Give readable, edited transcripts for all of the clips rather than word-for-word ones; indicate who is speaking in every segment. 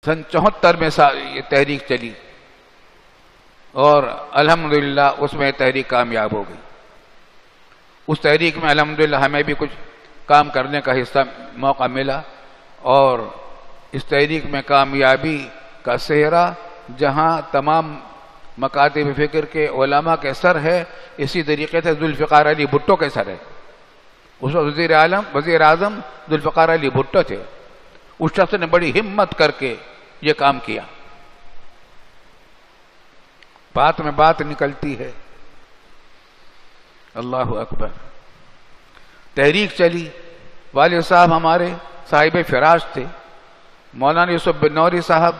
Speaker 1: سن 74 میں یہ تحریک چلی اور الحمدللہ اس میں تحریک کامیاب ہو گئی. اس تحریک میں الحمدللہ ہمیں بھی کچھ کام کرنے کا حصہ موقع ملا، اور اس تحریک میں کامیابی کا صحرا جہاں تمام مکاتب فکر کے علماء کے سر ہے، اسی طریقے سے ذوالفقار علی بھٹو کے سر ہے. اس وقت وزیر اعظم ذوالفقار علی بھٹو تھے. اس شخص نے بڑی ہمت کر کے یہ کام کیا. بات میں بات نکلتی ہے. اللہ اکبر. تحریک چلی. والد صاحب ہمارے صاحب فراش تھے. مولانا یوسف بن نوری صاحب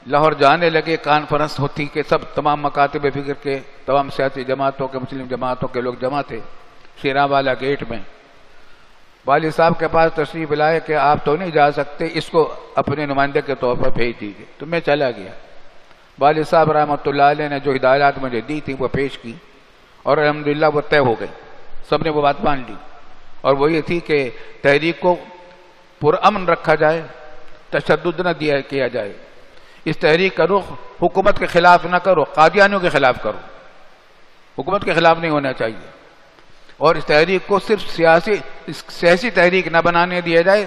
Speaker 1: لاہور جانے لگے. کانفرنس ہوتی کہ سب تمام مکاتب فکر کے تمام سیاسی جماعتوں کے مسلم جماعتوں کے لوگ جمع تھے شیراں والا گیٹ میں. والد صاحب کے پاس تشریف لائے کہ آپ تو نہیں جا سکتے، اس کو اپنے نمائندے کے طور پر بھیج دیجیے. تو میں چلا گیا. والد صاحب رحمۃ اللہ علیہ نے جو ہدایات مجھے دی تھی وہ پیش کی، اور الحمدللہ وہ طے ہو گئی. سب نے وہ بات مان لی، اور وہ یہ تھی کہ تحریک کو پرامن رکھا جائے، تشدد نہ کیا جائے. اس تحریک کا رخ حکومت کے خلاف نہ کرو، قادیانیوں کے خلاف کرو. حکومت کے خلاف نہیں ہونا چاہیے. اور اس تحریک کو صرف سیاسی تحریک نہ بنانے دیا جائے،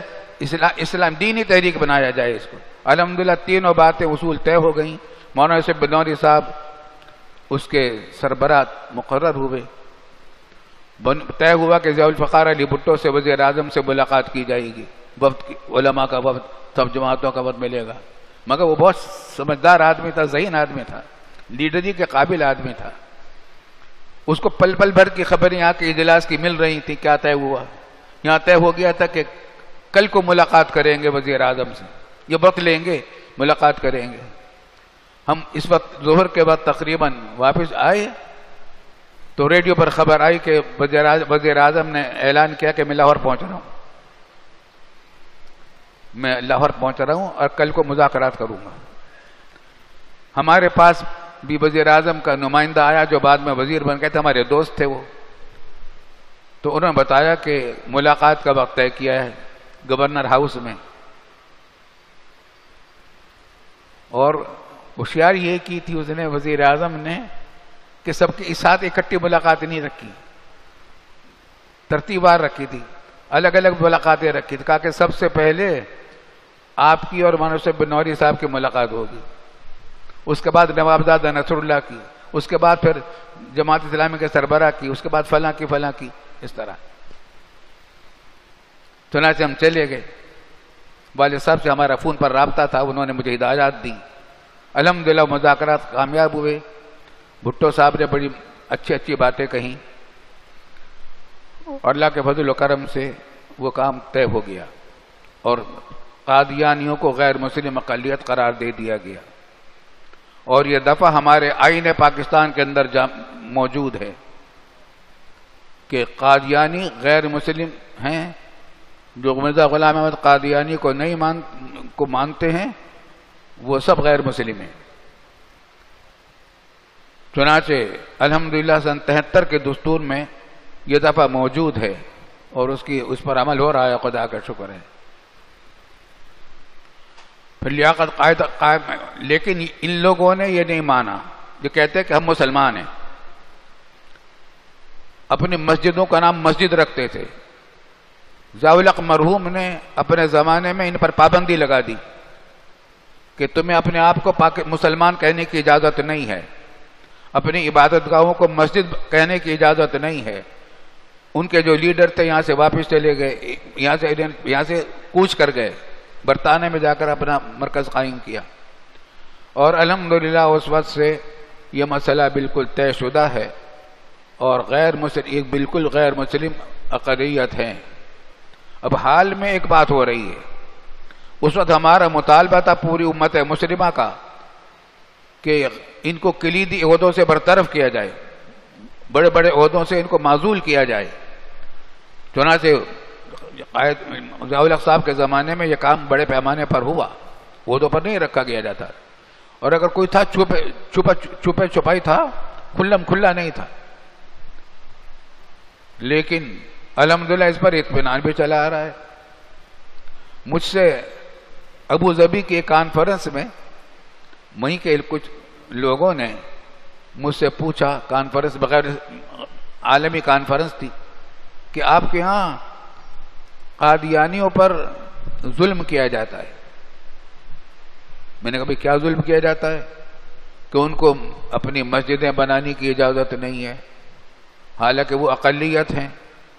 Speaker 1: اسلام دینی تحریک بنایا جائے اس کو. الحمدللہ تینوں باتیں اصول طے ہو گئیں. مولانا یوسف بن نوری صاحب اس کے سربراہ مقرر ہوئے. طے ہوا کہ ضیاء الفقار علی بھٹو سے وزیر اعظم سے ملاقات کی جائے گی. وفد علماء کا وفد، سب جماعتوں کا وفد ملے گا. مگر وہ بہت سمجھدار آدمی تھا، ذہین آدمی تھا، لیڈری کے قابل آدمی تھا. اس کو پل پل بھر کی خبریں یہاں کے اجلاس کی مل رہی تھی. کیا طے ہوا؟ یہاں طے ہو گیا تھا کہ کل کو ملاقات کریں گے وزیر اعظم سے، یہ وقت لیں گے، ملاقات کریں گے. ہم اس وقت ظہر کے بعد تقریباً واپس آئے تو ریڈیو پر خبر آئی کہ وزیر اعظم نے اعلان کیا کہ میں لاہور پہنچ رہا ہوں اور کل کو مذاکرات کروں گا. ہمارے پاس بھی وزیر اعظم کا نمائندہ آیا جو بعد میں وزیر بن گئے تھے، ہمارے دوست تھے وہ. تو انہوں نے بتایا کہ ملاقات کا وقت طے کیا ہے گورنر ہاؤس میں. اور ہوشیار یہ کی تھی اس نے، وزیر اعظم نے، کہ سب کے ساتھ اکٹھی ملاقات نہیں رکھی، ترتیب وار رکھی تھی، الگ الگ ملاقاتیں رکھی تھی. کہا کہ سب سے پہلے آپ کی اور مولانا یوسف بن نوری صاحب کی ملاقات ہوگی، اس کے بعد نوابزادہ نصر اللہ کی، اس کے بعد پھر جماعت اسلامی کے سربراہ کی، اس کے بعد فلاں کی، اس طرح. چنانچہ ہم چلے گئے. والد صاحب سے ہمارا فون پر رابطہ تھا، انہوں نے مجھے ہدایات دی. الحمدللہ مذاکرات کامیاب ہوئے. بھٹو صاحب نے بڑی اچھی باتیں کہیں، اور اللہ کے فضل و کرم سے وہ کام طے ہو گیا، اور قادیانیوں کو غیر مسلم اقلیت قرار دے دیا گیا. اور یہ دفعہ ہمارے آئین پاکستان کے اندر موجود ہے کہ قادیانی غیر مسلم ہیں. جو مرزا غلام احمد قادیانی کو مانتے ہیں وہ سب غیر مسلم ہیں. چنانچہ الحمدللہ سن 73 کے دستور میں یہ دفعہ موجود ہے، اور اس پر عمل ہو رہا ہے، خدا کا شکر ہے. پھر لیاقت قائم. لیکن ان لوگوں نے یہ نہیں مانا، جو کہتے کہ ہم مسلمان ہیں. اپنی مسجدوں کا نام مسجد رکھتے تھے. ضیاء الحق مرحوم نے اپنے زمانے میں ان پر پابندی لگا دی کہ تمہیں اپنے آپ کو مسلمان کہنے کی اجازت نہیں ہے، اپنی عبادت گاہوں کو مسجد کہنے کی اجازت نہیں ہے. ان کے جو لیڈر تھے یہاں سے واپس چلے گئے، یہاں سے کوچ کر گئے، برطانیہ میں جا کر اپنا مرکز قائم کیا. اور الحمدللہ اس وقت سے یہ مسئلہ بالکل طے شدہ ہے، اور ایک بالکل غیر مسلم اقلیت ہے. اب حال میں ایک بات ہو رہی ہے. اس وقت ہمارا مطالبہ تھا پوری امت مسلمہ کا کہ ان کو کلیدی عہدوں سے برطرف کیا جائے، بڑے بڑے عہدوں سے ان کو معزول کیا جائے. چنانچہ ضیاء الحق صاحب کے زمانے میں یہ کام بڑے پیمانے پر ہوا، عہدوں پر نہیں رکھا گیا جاتا. اور اگر کوئی تھا چھپے چھپائی تھا، کھلم کھلا نہیں تھا. لیکن الحمدللہ اس پر اطمینان بھی چلا آ رہا ہے. مجھ سے ابو ظبی کی ایک کانفرنس میں وہیں کے کچھ لوگوں نے مجھ سے پوچھا، کانفرنس بغیر عالمی کانفرنس تھی، کہ آپ کے ہاں قادیانیوں پر ظلم کیا جاتا ہے۔ میں نے کہا بھئی کیا ظلم کیا جاتا ہے؟ کہ ان کو اپنی مسجدیں بنانے کی اجازت نہیں ہے، حالانکہ وہ اقلیت ہیں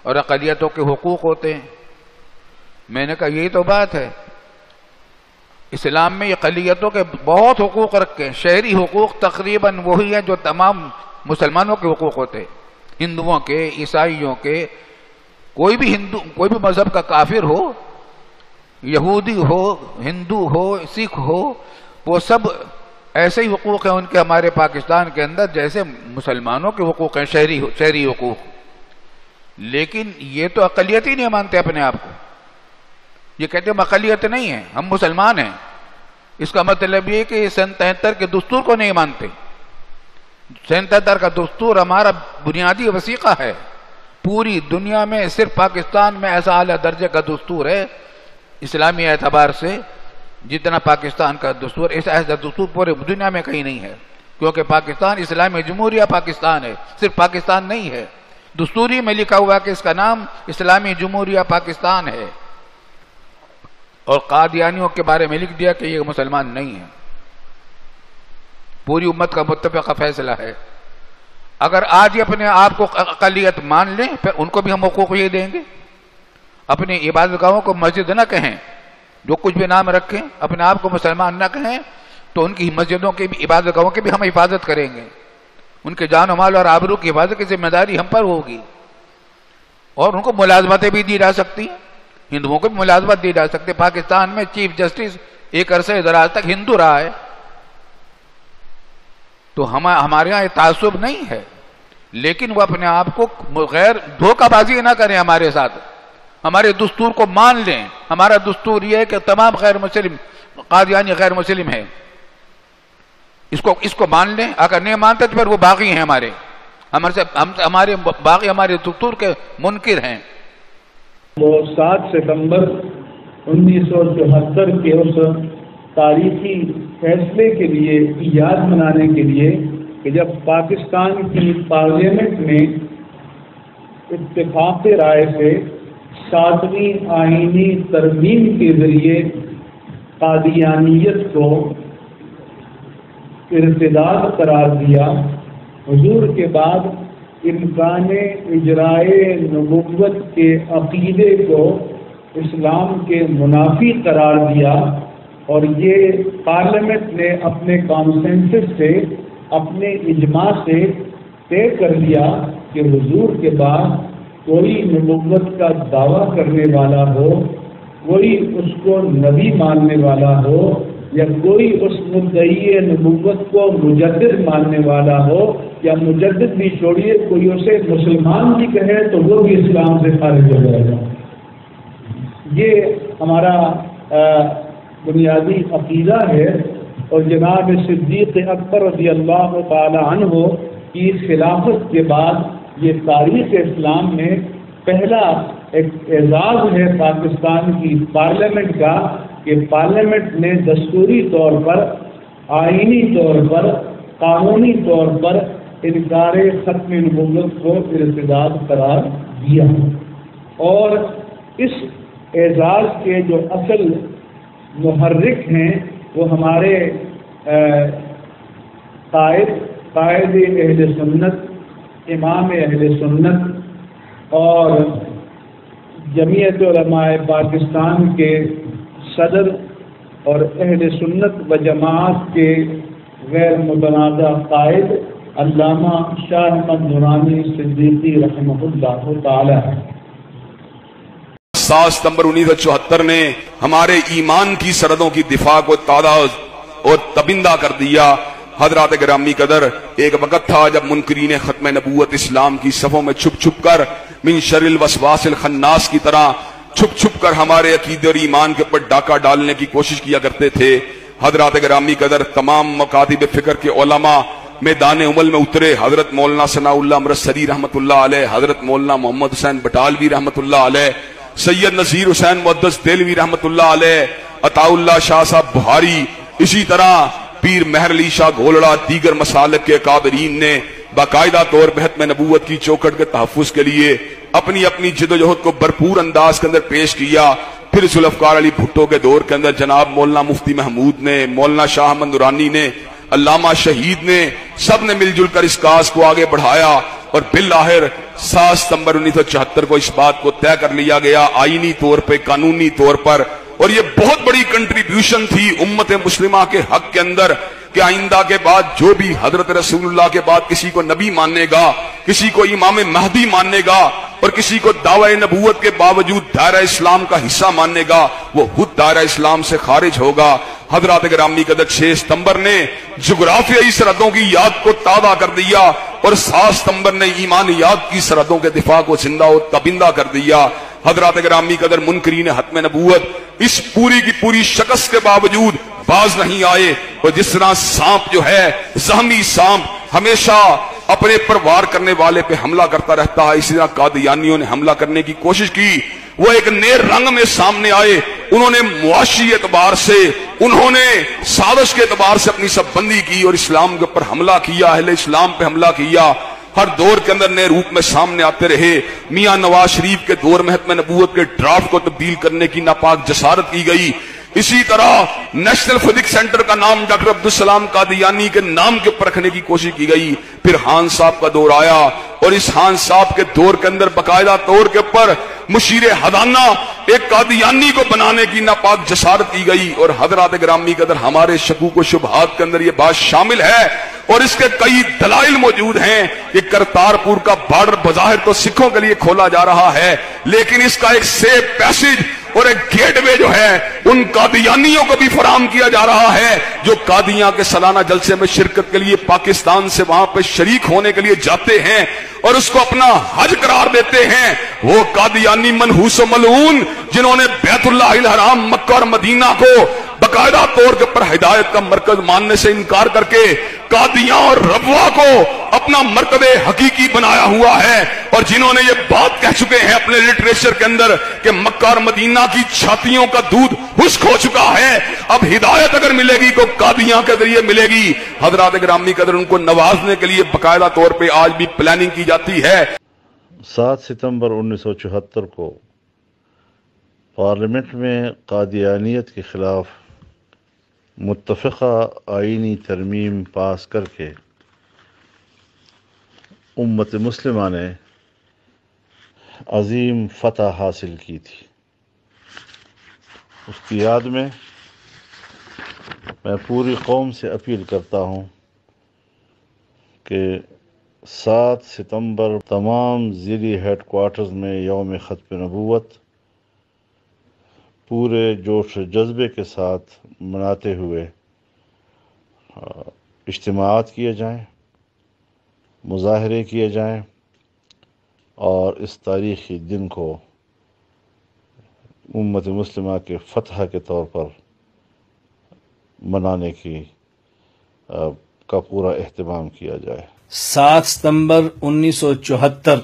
Speaker 1: اور اقلیتوں کے حقوق ہوتے ہیں۔ میں نے کہا یہی تو بات ہے، اسلام میں اقلیتوں کے بہت حقوق رکھے ہیں، شہری حقوق تقریباً وہی ہیں جو تمام مسلمانوں کے حقوق ہوتے ہیں، ہندوؤں کے، عیسائیوں کے، کوئی بھی مذہب کا کافر ہو، یہودی ہو، ہندو ہو، سکھ ہو، وہ سب ایسے ہی حقوق ہیں ان کے ہمارے پاکستان کے اندر جیسے مسلمانوں کے حقوق ہیں، شہری حقوق۔ لیکن یہ تو اقلیت ہی نہیں مانتے اپنے آپ کو، یہ کہتے ہم اقلیت نہیں ہیں، ہم مسلمان ہیں۔ اس کا مطلب یہ کہ 77 کے دستور کو نہیں مانتے۔ 77 کا دستور ہمارا بنیادی وثیقہ ہے، پوری دنیا میں صرف پاکستان میں ایسا اعلیٰ درجے کا دستور ہے اسلامی اعتبار سے جتنا پاکستان کا دستور، ایسا دستور پورے دنیا میں کہیں نہیں ہے، کیونکہ پاکستان اسلامی جمہوریہ پاکستان ہے، صرف پاکستان نہیں ہے، دستوری میں لکھا ہوا کہ اس کا نام اسلامی جمہوریہ پاکستان ہے، اور قادیانیوں کے بارے میں لکھ دیا کہ یہ مسلمان نہیں ہے۔ پوری امت کا متفقہ فیصلہ ہے۔ اگر آج ہی اپنے آپ کو اقلیت مان لیں پھر ان کو بھی ہم حقوق یہ دیں گے۔ اپنی عبادت گاہوں کو مسجد نہ کہیں، جو کچھ بھی نام رکھیں، اپنے آپ کو مسلمان نہ کہیں، تو ان کی مسجدوں کی بھی، عبادت گاہوں کی بھی ہم حفاظت کریں گے، ان کے جان و مال اور آبرو کی حفاظت کی ذمہ داری ہم پر ہوگی، اور ان کو ملازمتیں بھی دی جا سکتی ہیں، ہندوؤں کو بھی ملازمت دی جا سکتی ہے۔ پاکستان میں چیف جسٹس ایک عرصے دراز تک ہندو رہا ہے، تو ہمارے یہاں یہ تعصب نہیں ہے، لیکن وہ اپنے آپ کو غیر دھوکہ بازی نہ کریں ہمارے ساتھ، ہمارے دستور کو مان لیں۔ ہمارا دستور یہ ہے کہ تمام غیر مسلم، قادیانی غیر مسلم ہے، اس کو مان لیں، اگر نہیں مانتے تو پھر وہ باغی ہیں، ہمارے باغی ہمارے دستور کے منکر ہیں۔
Speaker 2: وہ 7 ستمبر 1974 کے اس تاریخی فیصلے کے لیے یاد منانے کے لیے کہ جب پاکستان کی پارلیمنٹ میں اتفاق رائے سے 7ویں آئینی ترمیم کے ذریعے قادیانیت کو ارتداد قرار دیا، حضور کے بعد امکان اجرائے نبوت کے عقیدے کو اسلام کے منافی قرار دیا، اور یہ پارلیمنٹ نے اپنے کانسنسس سے، اپنے اجماع سے طے کر لیا کہ حضور کے بعد کوئی نبوت کا دعویٰ کرنے والا ہو، کوئی اس کو نبی ماننے والا ہو، یا کوئی اس مدعی نبوت کو مجدد ماننے والا ہو، یا مجدد بھی چھوڑیے کوئی اسے مسلمان بھی کہے تو وہ بھی اسلام سے خارج ہو جائے گا۔ یہ ہمارا بنیادی عقیدہ ہے، اور جناب صدیق اکبر رضی اللہ تعالی عنہ کی خلافت کے بعد یہ تاریخ اسلام میں پہلا ایک اعزاز ہے پاکستان کی پارلیمنٹ کا کہ پارلیمنٹ نے دستوری طور پر، آئینی طور پر، قانونی طور پر انکار ختم نبوت کو ارتداد قرار دیا، اور اس اعزاز کے جو اصل محرک ہیں وہ ہمارے قائد اہل سنت، امام اہل سنت اور جمعیت علماء پاکستان کے صدر اور اہل سنت و جماعت کے غیر متنازع قائد علامہ شاہ احمد نورانی صدیقی رحمہ اللہ تعالی۔
Speaker 3: 7 ستمبر 1974 نے ہمارے ایمان کی سرحدوں کی دفاع کو تازہ اور تبندہ کر دیا۔ حضرات گرامی قدر، ایک وقت تھا جب منکرین ختم نبوت اسلام کی صفوں میں چھپ چھپ کر من شر الوسواس الخناس کی طرح چھپ چھپ کر ہمارے عقیدے اور ایمان کے اوپر ڈاکہ ڈالنے کی کوشش کیا کرتے تھے۔ حضرات گرامی قدر، تمام مکاتب فکر کے علماء میدان عمل میں اترے۔ حضرت مولانا ثناء اللہ امرتسری رحمۃ اللہ علیہ، حضرت مولانا محمد حسین بٹالوی رحمۃ اللہ علیہ، سید نذیر حسین محدث دہلوی رحمۃ اللہ علیہ، عطاءاللہ شاہ صاحب بہاری، اسی طرح پیر مہر علی شاہ گھولڑا، دیگر مسالک کے اکابرین نے باقاعدہ طور پہ ختم نبوت کی چوکھٹ کے تحفظ کے لیے اپنی اپنی جد و جہد کو بھرپور انداز کے اندر پیش کیا۔ پھر ذوالفقار علی بھٹو کے دور کے اندر جناب مولانا مفتی محمود نے، مولانا شاہ احمد نورانی نے، علامہ شہید نے، سب نے مل جل کر اس کاز کو آگے بڑھایا، اور بالآخر 7 ستمبر 1974 کو اس بات کو طے کر لیا گیا آئینی طور پہ، قانونی طور پر، اور یہ بہت بڑی کنٹریبیوشن تھی امت مسلمہ کے حق کے اندر کہ آئندہ کے بعد جو بھی حضرت رسول اللہ کے بعد کسی کو نبی مانے گا، کسی کو امام مہدی مانے گا، اور کسی کو دعوی نبوت کے باوجود دائرہ اسلام کا حصہ مانے گا، وہ خود دائرہ اسلام سے خارج ہوگا۔ حضرات گرامی قدر 6 ستمبر نے جغرافیائی سرحدوں کی یاد کو تازہ کر دیا، اور 7 ستمبر نے ایمانیات کی سرحدوں کے دفاع کو زندہ و تابندہ کر دیا۔ حضرات گرامی قدر منکرین ختم نبوت اس پوری کی پوری شکست کے باوجود باز نہیں آئے، اور جس طرح سانپ جو ہے، زخمی سانپ ہمیشہ اپنے پر وار کرنے والے پہ حملہ کرتا رہتا ہے، اسی طرح قادیانیوں نے حملہ کرنے کی کوشش کی، وہ ایک نئے رنگ میں سامنے آئے۔ انہوں نے معاشی اعتبار سے، انہوں نے سازش کے اعتبار سے اپنی سب بندی کی اور اسلام کے اوپر حملہ کیا، اہل اسلام پہ حملہ کیا۔ ہر دور کے اندر نئے روپ میں سامنے آتے رہے۔ میاں نواز شریف کے دور میں ختم نبوت کے ڈرافٹ کو تبدیل کرنے کی ناپاک جسارت کی گئی۔ اسی طرح نیشنل فزکس سینٹر کا نام ڈاکٹر عبدالسلام قادیانی کے نام کے اوپر رکھنے کی کوشش کی گئی۔ پھر خان صاحب کا دور آیا، اور اس خان صاحب کے دور کے اندر باقاعدہ طور کے اوپر مشیر حدانہ ایک قادیانی کو بنانے کی ناپاک جسارت کی گئی۔ اور حضرات گرامی قدر ہمارے شکوک و شبہات کے اندر یہ بات شامل ہے، اور اس کے کئی دلائل موجود ہیں کہ کرتارپور کا بارڈر بظاہر تو سکھوں کے لیے کھولا جا رہا ہے، لیکن اس کا ایک سیف پیسج اور ایک گیٹ وے جو ہے ان قادیانیوں کو بھی فراہم کیا جا رہا ہے، جو قادیاں کے سالانہ جلسے میں شرکت کے لیے پاکستان سے وہاں پہ شریک ہونے کے لیے جاتے ہیں اور اس کو اپنا حج قرار دیتے ہیں۔ وہ قادیانی منحوس و ملعون جنہوں نے بیت اللہ الحرام مکہ اور مدینہ کو باقاعدہ طور کے پر ہدایت کا مرکز ماننے سے انکار کر کے قادیاں اور ربوہ کو اپنا مرکز حقیقی بنایا ہوا ہے، اور جنہوں نے یہ بات کہہ چکے ہیں اپنے لٹریچر کے اندر کہ مکہ اور مدینہ کی چھاتیوں کا دودھ خشک ہو چکا ہے، اب ہدایت اگر ملے گی تو قادیاں کے ذریعے ملے گی۔ حضرات گرامی قدر ان کو نوازنے کے لیے باقاعدہ طور پہ آج بھی پلاننگ کی جاتی ہے۔
Speaker 4: 7 ستمبر 1974 کو پارلیمنٹ میں قادیانیت کے خلاف متفقہ آئینی ترمیم پاس کر کے امت مسلمہ نے عظیم فتح حاصل کی تھی۔ اس کی یاد میں پوری قوم سے اپیل کرتا ہوں کہ 7 ستمبر تمام ضلعی ہیڈ کوارٹرز میں یوم ختم نبوت پورے جوش و جذبے کے ساتھ مناتے ہوئے اجتماعات کیے جائیں، مظاہرے کیے جائیں، اور اس تاریخی دن کو امت مسلمہ کے فتح کے طور پر منانے کا پورا اہتمام کیا جائے۔
Speaker 5: 7 ستمبر 1974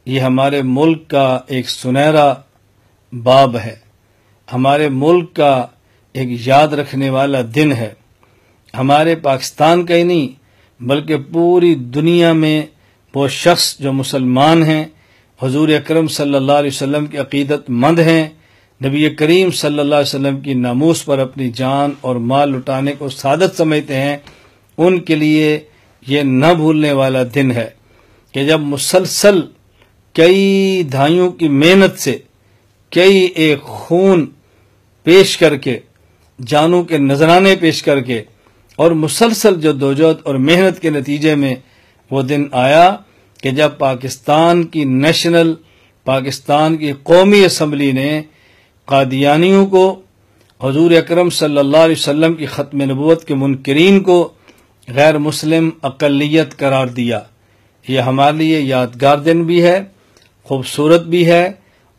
Speaker 5: یہ ہمارے ملک کا ایک سنہرا باب ہے، ہمارے ملک کا ایک یاد رکھنے والا دن ہے۔ ہمارے پاکستان کا ہی نہیں بلکہ پوری دنیا میں وہ شخص جو مسلمان ہیں، حضور اکرم صلی اللہ علیہ وسلم کی عقیدت مند ہیں، نبی کریم صلی اللہ علیہ وسلم کی ناموس پر اپنی جان اور مال لٹانے کو سعادت سمجھتے ہیں، ان کے لیے یہ نہ بھولنے والا دن ہے کہ جب مسلسل کئی دہائیوں کی محنت سے، کئی ایک خون پیش کر کے، جانوں کے نذرانے پیش کر کے، اور مسلسل جدوجہد اور محنت کے نتیجے میں وہ دن آیا کہ جب پاکستان کی قومی اسمبلی نے قادیانیوں کو، حضور اکرم صلی اللہ علیہ وسلم کی ختم نبوت کے منکرین کو غیر مسلم اقلیت قرار دیا۔ یہ ہمارے لیے یادگار دن بھی ہے، خوبصورت بھی ہے،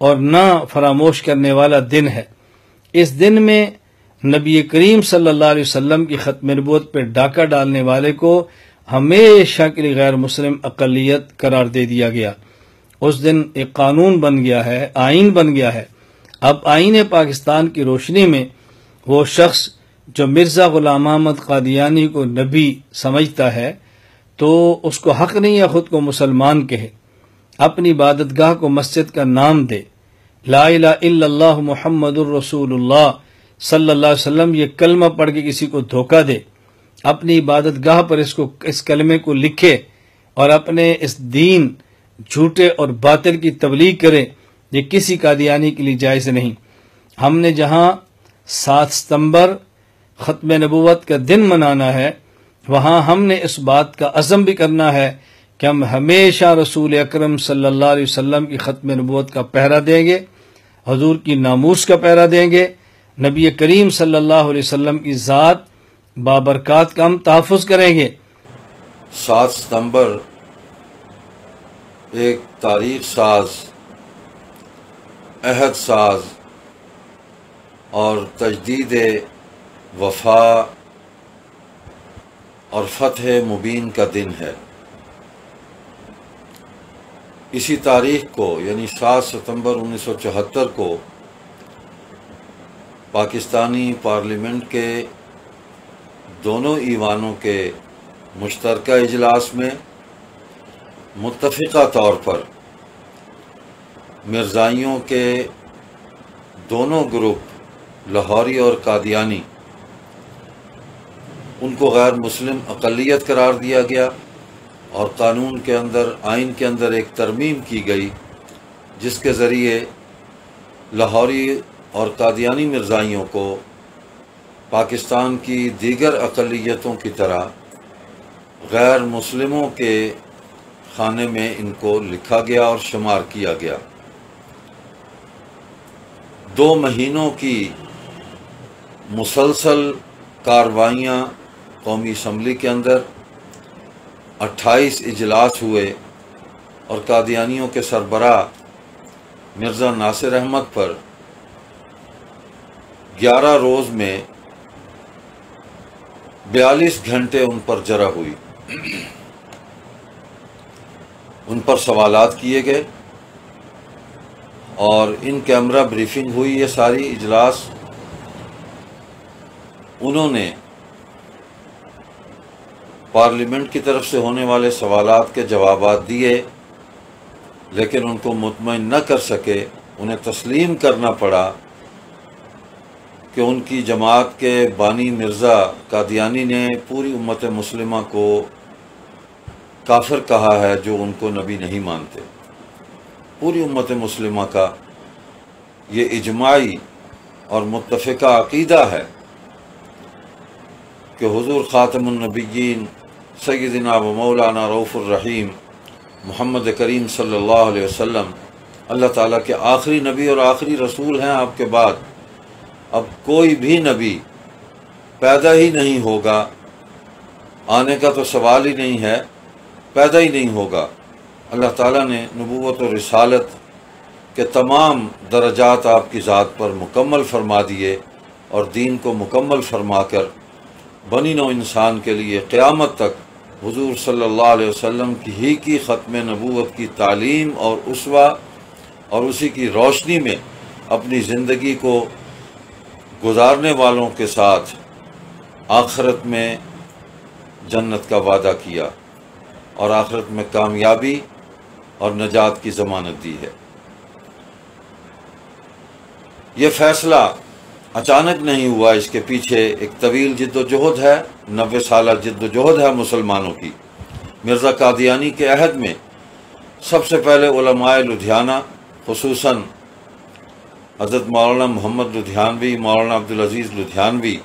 Speaker 5: اور نہ فراموش کرنے والا دن ہے۔ اس دن میں نبی کریم صلی اللہ علیہ وسلم کی ختم نبوت پہ ڈاکہ ڈالنے والے کو ہمیشہ کے لیے غیر مسلم اقلیت قرار دے دیا گیا۔ اس دن ایک قانون بن گیا ہے، آئین بن گیا ہے۔ اب آئین پاکستان کی روشنی میں وہ شخص جو مرزا غلام احمد قادیانی کو نبی سمجھتا ہے تو اس کو حق نہیں ہے خود کو مسلمان کہے، اپنی عبادت گاہ کو مسجد کا نام دے، لا الہ الا اللہ محمد الرسول اللہ صلی اللہ علیہ وسلم یہ کلمہ پڑھ کے کسی کو دھوکہ دے، اپنی عبادت گاہ پر اس کلمے کو لکھے اور اپنے اس دین جھوٹے اور باطل کی تبلیغ کرے، یہ کسی قادیانی کے لیے جائز نہیں۔ ہم نے جہاں 7 ستمبر ختم نبوت کا دن منانا ہے، وہاں ہم نے اس بات کا عزم بھی کرنا ہے کہ ہم ہمیشہ رسول اکرم صلی اللہ علیہ وسلم کی ختم نبوت کا پہرا دیں گے، حضور کی ناموس کا پہرا دیں گے، نبی کریم صلی اللہ علیہ وسلم کی ذات بابرکات کا ہم تحفظ کریں گے۔
Speaker 6: 7 ستمبر ایک تاریخ ساز، عہد ساز اور تجدید وفا اور فتح مبین کا دن ہے۔ اسی تاریخ کو یعنی 7 ستمبر 1974 کو پاکستانی پارلیمنٹ کے دونوں ایوانوں کے مشترکہ اجلاس میں متفقہ طور پر مرزائیوں کے دونوں گروپ لاہوری اور قادیانی ان کو غیر مسلم اقلیت قرار دیا گیا اور قانون کے اندر، آئین کے اندر ایک ترمیم کی گئی جس کے ذریعے لاہوری اور قادیانی مرزائیوں کو پاکستان کی دیگر اقلیتوں کی طرح غیر مسلموں کے خانے میں ان کو لکھا گیا اور شمار کیا گیا۔ 2 مہینوں کی مسلسل کارروائیاں قومی اسمبلی کے اندر 28 اجلاس ہوئے اور قادیانیوں کے سربراہ مرزا ناصر احمد پر 11 روز میں 42 گھنٹے ان پر جرح ہوئی، ان پر سوالات کیے گئے اور ان کیمرہ بریفنگ ہوئی۔ یہ ساری اجلاس انہوں نے پارلیمنٹ کی طرف سے ہونے والے سوالات کے جوابات دیے، لیکن ان کو مطمئن نہ کر سکے۔ انہیں تسلیم کرنا پڑا کہ ان کی جماعت کے بانی مرزا قادیانی نے پوری امت مسلمہ کو کافر کہا ہے جو ان کو نبی نہیں مانتے۔ پوری امت مسلمہ کا یہ اجماعی اور متفقہ عقیدہ ہے کہ حضور خاتم النبیین سیدنا و مولانا رؤوف الرحیم محمد کریم صلی اللہ علیہ وسلم اللہ تعالیٰ کے آخری نبی اور آخری رسول ہیں۔ آپ کے بعد اب کوئی بھی نبی پیدا ہی نہیں ہوگا، آنے کا تو سوال ہی نہیں ہے، پیدا ہی نہیں ہوگا۔ اللہ تعالیٰ نے نبوت و رسالت کے تمام درجات آپ کی ذات پر مکمل فرما دیے اور دین کو مکمل فرما کر بنی نوع انسان کے لیے قیامت تک حضور صلی اللہ علیہ وسلم کی ختم نبوت کی تعلیم اور اسوہ اور اسی کی روشنی میں اپنی زندگی کو گزارنے والوں کے ساتھ آخرت میں جنت کا وعدہ کیا اور آخرت میں کامیابی اور نجات کی ضمانت دی ہے۔ یہ فیصلہ اچانک نہیں ہوا، اس کے پیچھے ایک طویل جد و جہد ہے، 90 سالہ جد و جہد ہے مسلمانوں کی۔ مرزا قادیانی کے عہد میں سب سے پہلے علماء لدھیانہ، خصوصاً حضرت مولانا محمد لدھیانوی، مولانا عبدالعزیز لدھیانوی،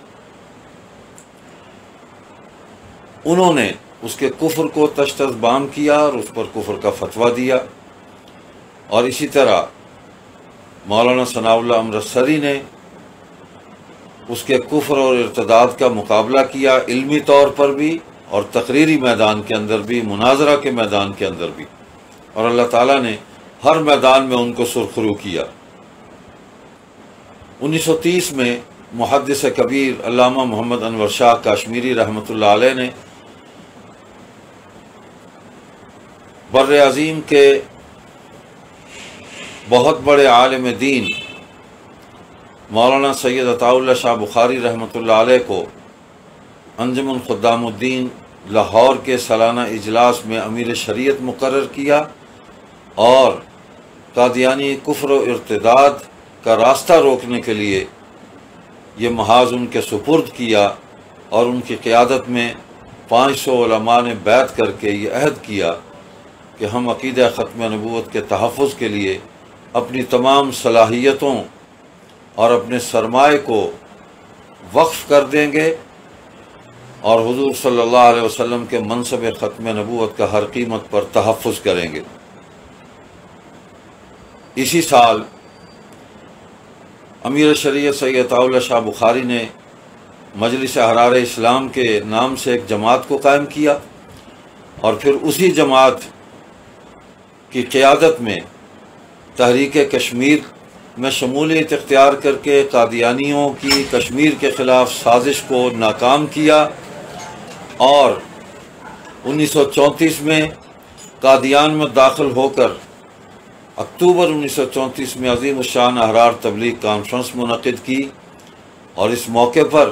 Speaker 6: انہوں نے اس کے کفر کو تشت بام کیا اور اس پر کفر کا فتویٰ دیا، اور اسی طرح مولانا ثناء اللہ امرتسری نے اس کے کفر اور ارتداد کا مقابلہ کیا، علمی طور پر بھی اور تقریری میدان کے اندر بھی، مناظرہ کے میدان کے اندر بھی، اور اللہ تعالیٰ نے ہر میدان میں ان کو سرخرو کیا۔ 1930 میں محدث کبیر علامہ محمد انور شاہ کاشمیری رحمۃ اللہ علیہ نے بر عظیم کے بہت بڑے عالم دین مولانا سید عطاءاللہ شاہ بخاری رحمۃ اللہ علیہ کو انجمن خدام الدین لاہور کے سالانہ اجلاس میں امیر شریعت مقرر کیا اور قادیانی کفر و ارتداد کا راستہ روکنے کے لیے یہ محاذ ان کے سپرد کیا، اور ان کی قیادت میں 500 علماء نے بیعت کر کے یہ عہد کیا کہ ہم عقیدہ ختم نبوت کے تحفظ کے لیے اپنی تمام صلاحیتوں اور اپنے سرمایہ کو وقف کر دیں گے، اور حضور صلی اللہ علیہ وسلم کے منصب ختم نبوت کا ہر قیمت پر تحفظ کریں گے۔ اسی سال امیر شریعت سید عطاءاللہ شاہ بخاری نے مجلس احرار اسلام کے نام سے ایک جماعت کو قائم کیا، اور پھر اسی جماعت کی قیادت میں تحریک کشمیر میں شمولیت اختیار کر کے قادیانیوں کی کشمیر کے خلاف سازش کو ناکام کیا، اور 1934 میں قادیان میں داخل ہو کر اکتوبر 1934 میں عظیم الشان احرار تبلیغ کانفرنس منعقد کی، اور اس موقع پر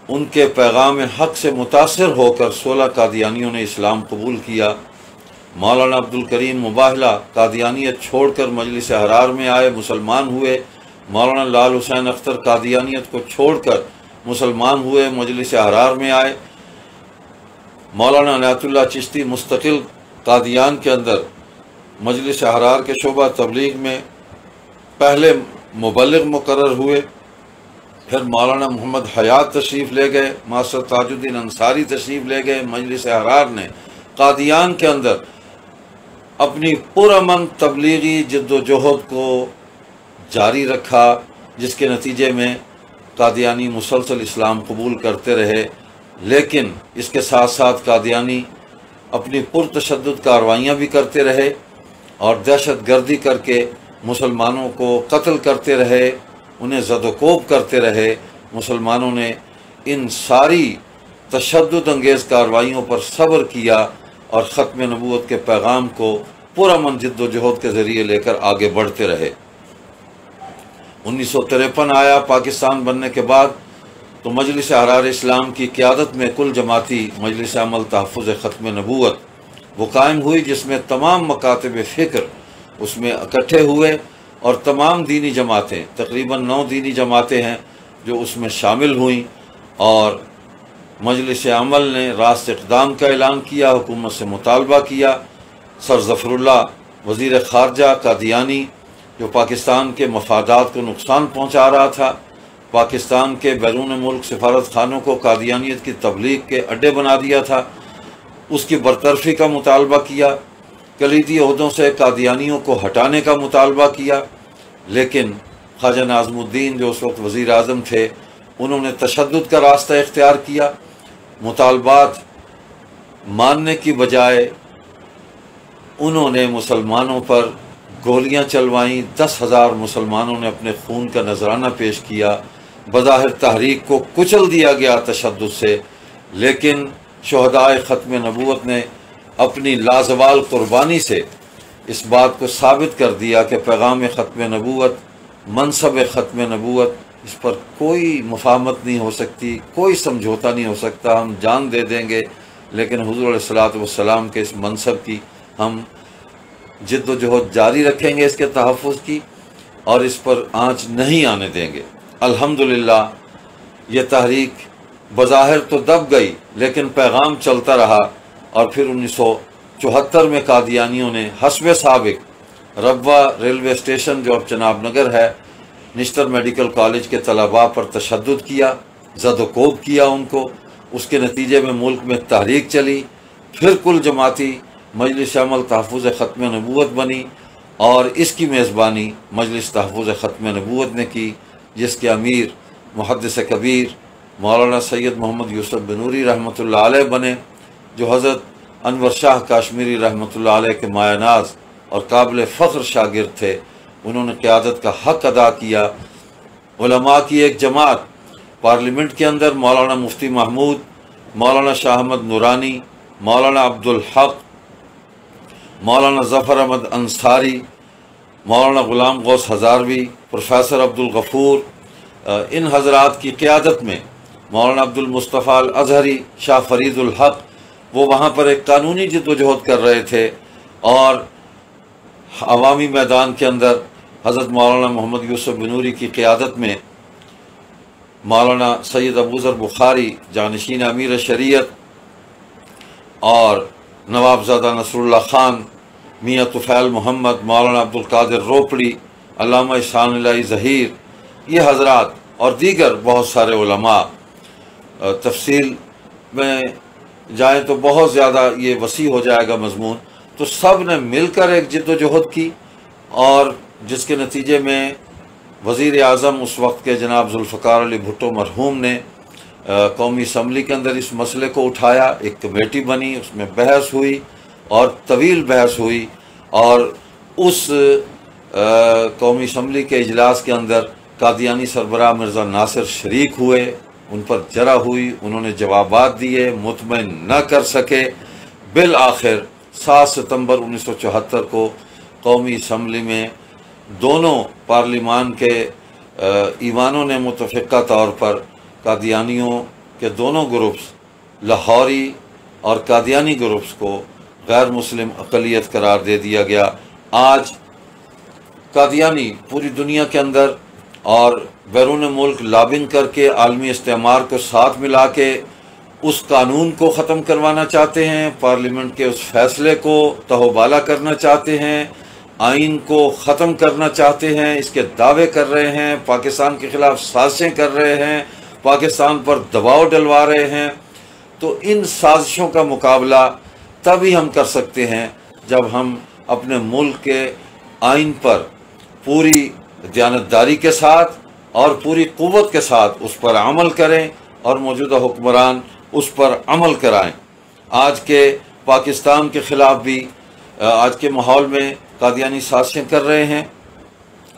Speaker 6: ان کے پیغام حق سے متاثر ہو کر 16 قادیانیوں نے اسلام قبول کیا۔ مولانا عبدالکریم مباہلہ قادیانیت چھوڑ کر مجلس احرار میں آئے، مسلمان ہوئے۔ مولانا لال حسین اختر قادیانیت کو چھوڑ کر مسلمان ہوئے، مجلس احرار میں آئے۔ مولانا عنایت اللہ چشتی مستقل قادیان کے اندر مجلس احرار کے شعبہ تبلیغ میں پہلے مبلغ مقرر ہوئے۔ پھر مولانا محمد حیات تشریف لے گئے، ماسٹر تاج الدین انصاری تشریف لے گئے۔ مجلس احرار نے قادیان کے اندر اپنی پرامن تبلیغی جد و جہد کو جاری رکھا، جس کے نتیجے میں قادیانی مسلسل اسلام قبول کرتے رہے، لیکن اس کے ساتھ ساتھ قادیانی اپنی پرتشدد کارروائیاں بھی کرتے رہے اور دہشت گردی کر کے مسلمانوں کو قتل کرتے رہے، انہیں زد و کوب کرتے رہے۔ مسلمانوں نے ان ساری تشدد انگیز کارروائیوں پر صبر کیا اور ختم نبوت کے پیغام کو پرامن جد و جہد کے ذریعے لے کر آگے بڑھتے رہے۔ 1953 آیا پاکستان بننے کے بعد، تو مجلس احرار اسلام کی قیادت میں کل جماعتی مجلس عمل تحفظ ختم نبوت وہ قائم ہوئی، جس میں تمام مکاتب فکر اس میں اکٹھے ہوئے، اور تمام دینی جماعتیں، تقریباً 9 دینی جماعتیں ہیں جو اس میں شامل ہوئیں، اور مجلس عمل نے راست اقدام کا اعلان کیا، حکومت سے مطالبہ کیا۔ سر ظفر اللہ وزیر خارجہ قادیانی، جو پاکستان کے مفادات کو نقصان پہنچا رہا تھا، پاکستان کے بیرون ملک سفارت خانوں کو قادیانیت کی تبلیغ کے اڈے بنا دیا تھا، اس کی برطرفی کا مطالبہ کیا، کلیدی عہدوں سے قادیانیوں کو ہٹانے کا مطالبہ کیا، لیکن خواجہ ناظم الدین جو اس وقت وزیر اعظم تھے، انہوں نے تشدد کا راستہ اختیار کیا۔ مطالبات ماننے کی بجائے انہوں نے مسلمانوں پر گولیاں چلوائیں، 10,000 مسلمانوں نے اپنے خون کا نذرانہ پیش کیا۔ بظاہر تحریک کو کچل دیا گیا تشدد سے، لیکن شہدائے ختم نبوت نے اپنی لازوال قربانی سے اس بات کو ثابت کر دیا کہ پیغام ختم نبوت، منصب ختم نبوت، اس پر کوئی مفاہمت نہیں ہو سکتی، کوئی سمجھوتا نہیں ہو سکتا، ہم جان دے دیں گے، لیکن حضور علیہ الصلوۃ والسلام کے اس منصب کی ہم جد و جہد جاری رکھیں گے، اس کے تحفظ کی، اور اس پر آنچ نہیں آنے دیں گے۔ الحمدللہ یہ تحریک بظاہر تو دب گئی، لیکن پیغام چلتا رہا، اور پھر 1974 میں قادیانیوں نے حسب سابق ربوہ ریلوے اسٹیشن جو اب چناب نگر ہے، نشتر میڈیکل کالج کے طلباء پر تشدد کیا، زد و کوب کیا ان کو، اس کے نتیجے میں ملک میں تحریک چلی۔ پھر کل جماعتی مجلس عمل تحفظ ختم نبوت بنی، اور اس کی میزبانی مجلس تحفظ ختم نبوت نے کی، جس کے امیر محدث کبیر مولانا سید محمد یوسف بنوری رحمۃ اللہ علیہ بنے، جو حضرت انور شاہ کاشمیری رحمۃ اللہ علیہ کے مایہ ناز اور قابل فخر شاگرد تھے۔ انہوں نے قیادت کا حق ادا کیا۔ علماء کی ایک جماعت پارلیمنٹ کے اندر مولانا مفتی محمود، مولانا شاہ احمد نورانی، مولانا عبدالحق، مولانا ظفر احمد انصاری، مولانا غلام غوث ہزاروی، پروفیسر عبدالغفور ان حضرات کی قیادت میں مولانا عبدالمصطفیٰ الازہری، شاہ فرید الحق، وہ وہاں پر ایک قانونی جد و جہد کر رہے تھے، اور عوامی میدان کے اندر حضرت مولانا محمد یوسف بنوری کی قیادت میں مولانا سید ابوذر بخاری جانشین امیر شریعت اور نوابزادہ نصر اللہ خان، میاں طفیل محمد، مولانا عبدالقادر روپڑی، علامہ احسان اللہ ظہیر، یہ حضرات اور دیگر بہت سارے علماء، تفصیل میں جائیں تو بہت زیادہ یہ وسیع ہو جائے گا مضمون، تو سب نے مل کر ایک جد و جہد کی، اور جس کے نتیجے میں وزیر اعظم اس وقت کے جناب ذوالفقار علی بھٹو مرحوم نے قومی اسمبلی کے اندر اس مسئلے کو اٹھایا، ایک کمیٹی بنی، اس میں بحث ہوئی اور طویل بحث ہوئی، اور اس قومی اسمبلی کے اجلاس کے اندر قادیانی سربراہ مرزا ناصر شریک ہوئے، ان پر جرح ہوئی، انہوں نے جوابات دیے، مطمئن نہ کر سکے، بالآخر 7 ستمبر 1974 کو قومی اسمبلی میں دونوں پارلیمان کے ایوانوں نے متفقہ طور پر قادیانیوں کے دونوں گروپس، لاہوری اور قادیانی گروپس کو غیر مسلم اقلیت قرار دے دیا گیا۔ آج قادیانی پوری دنیا کے اندر اور بیرون ملک لابنگ کر کے عالمی استعمار کو ساتھ ملا کے اس قانون کو ختم کروانا چاہتے ہیں، پارلیمنٹ کے اس فیصلے کو تہوبالا کرنا چاہتے ہیں، آئین کو ختم کرنا چاہتے ہیں، اس کے دعوے کر رہے ہیں، پاکستان کے خلاف سازشیں کر رہے ہیں، پاکستان پر دباؤ ڈلوا رہے ہیں۔ تو ان سازشوں کا مقابلہ تبھی ہم کر سکتے ہیں جب ہم اپنے ملک کے آئین پر پوری دیانتداری کے ساتھ اور پوری قوت کے ساتھ اس پر عمل کریں اور موجودہ حکمران اس پر عمل کرائیں۔ آج کے پاکستان کے خلاف بھی آج کے ماحول میں قادیانی سازشیں کر رہے ہیں،